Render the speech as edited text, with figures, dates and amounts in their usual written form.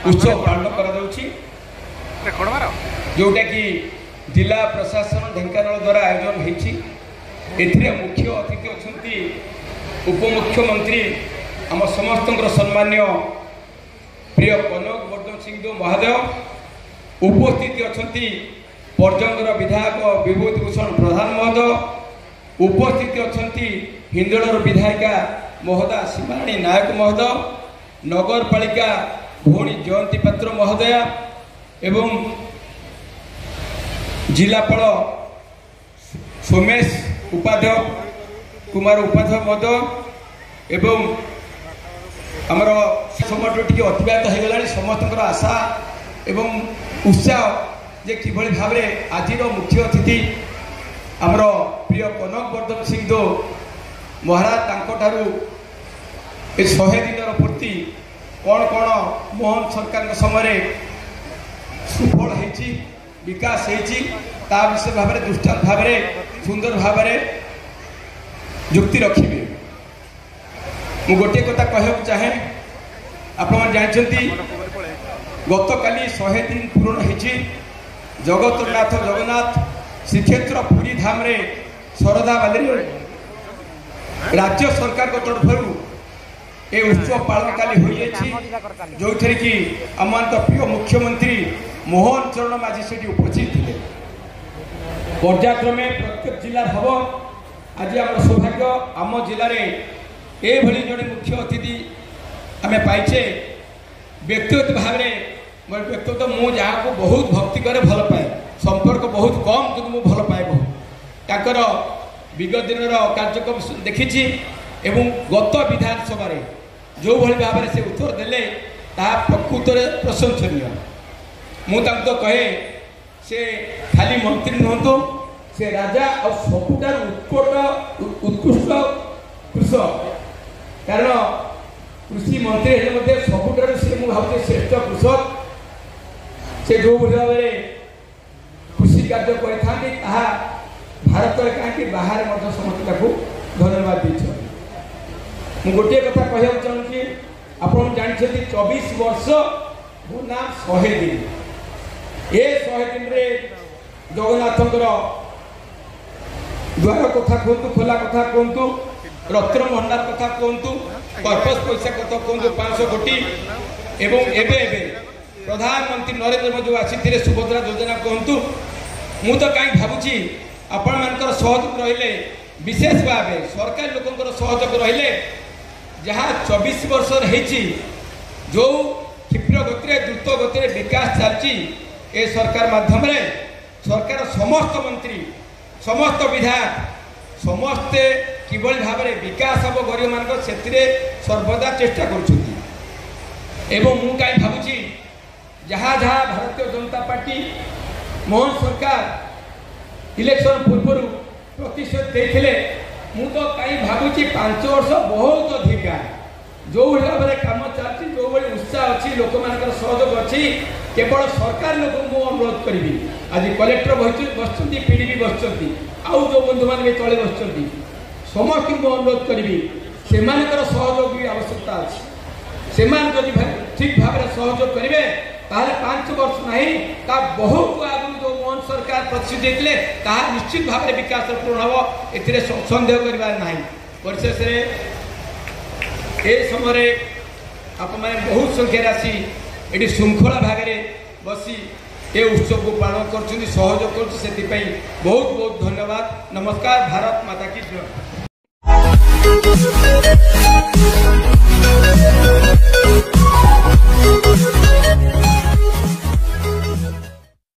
उत्सव पालन जोटा कि जिला प्रशासन ढेंकानाल द्वारा आयोजन होती मुख्य अतिथि अच्छा उपमुख्यमंत्री आम समस्त सम्मान्य प्रिय कनक वर्धन सिंह महोदय उपस्थित अच्छा पर्जंगर विधायक विभूति भूषण प्रधान महोदय उपस्थित अच्छा हिंदोलर विधायिका महोदय सीमाराणी नायक महोदय नगरपालिका भौणी जयंती पात्र महोदय एवं जिलापाल सोमेश उपाध्याय कुमार उपाध्याय महोदय एवं आमर समय टी अतिबाहित हो गला समस्त आशा एवं उत्साह जे किभली भाव में आज मुख्य अतिथि आमर प्रिय कनक वर्धन सिंह महाराज तांको 100 दिन पूर्ति कौन कौन मोहन सरकार समय सुफल होती विकास होती विषय भाव में दृष्टांत भाव में सुंदर भाव में जुक्ति रखिए मु गोटे कथा कहूँ चाहे आप जानते गत काली 100 दिन पूर्ण होती जगतनाथ जगन्नाथ श्रीक्षेत्र पुरी धाम रे शरदा बाली राज्य सरकार को तरफ ये उत्सव पालन काली हो जो थे कि आम प्रिय मुख्यमंत्री मोहन चरण माझी से उपस्थित थे पर्यायक्रमे प्रत्येक जिला हम आज आम सौभाग्य आम जिले में ये जड़े मुख्य अतिथि आम पाइचे व्यक्तिगत भाव में व्यक्तिगत मु जहाँ को बहुत भक्ति करे भल पाए संपर्क बहुत कम कि मुझे भल पाए बहुत विगत दिन कार्यक्रम देखी एवं गत विधानसभा जो भली भाव से उत्तर देले प्रकृत प्रशंसनीय मुझे कहे से खाली मंत्री नुहतु से राजा और सबुठार उत्कृष्ट कृषक कारण कृषि मंत्री हेले सबुठार से मुझे श्रेष्ठ कृषक से जो भाव में कृषि कार्य करते भारत कहीं बाहर समस्त धन्यवाद दी मु गोटे कथा कहना चाहूँगी आप जानते 24 वर्ष बनाम 100 दिन ये 100 दिन रे जगन्नाथ द्वार कथा कहतु खोला कथा कहतु रत्न भंडार कथा कहतु कर्पस पैसा कथा कहतु 500 कोटी एवं एबे प्रधानमंत्री नरेंद्र मोदी आसी सुभद्रा योजना कहतु मु तो कहीं भावुची आपण मानकर सहयोग रहिले विशेष भाव सरकार लोकंकर सहयोग रहिले जहाँ 24 वर्ष रही जो क्षिप्र गति द्रुत गति विकास चलती ए सरकार माध्यम सरकार समस्त मंत्री समस्त विधायक समस्ते किभली भाव में विकास हम गरीब मान सर्वदा चेष्टा कर भावुची जहाँ जहाँ भारतीय जनता पार्टी मोहन सरकार इलेक्शन पूर्व प्रतिश्रुति देते मु तो कहीं भावुची 5 वर्ष बहुत अधिका जो भाव में कम चलती जो भाई उत्साह अच्छी लोक मान सहयोग अच्छी केवल सरकार लोक मु अनुरोध करी आज कलेक्टर बस पीडीपी बस आउ जो बंधु मान तले बस समस्त को अनुरोध करी से सहयोग भी आवश्यकता अच्छी से ठीक भाव में सहयोग करेंगे 5 वर्ष ना बहुत आगु जो मोहन सरकार प्रतिश्रुति देते निश्चित भाव में विकास पूर्ण हम ए सन्देह करना परिशेष ये समय आप बहुत संख्यार आसी ये श्रृंखला भाग में बसी ये उत्सव को पालन कर सहयोग कर बहुत बहुत धन्यवाद। नमस्कार। भारत माता की जय।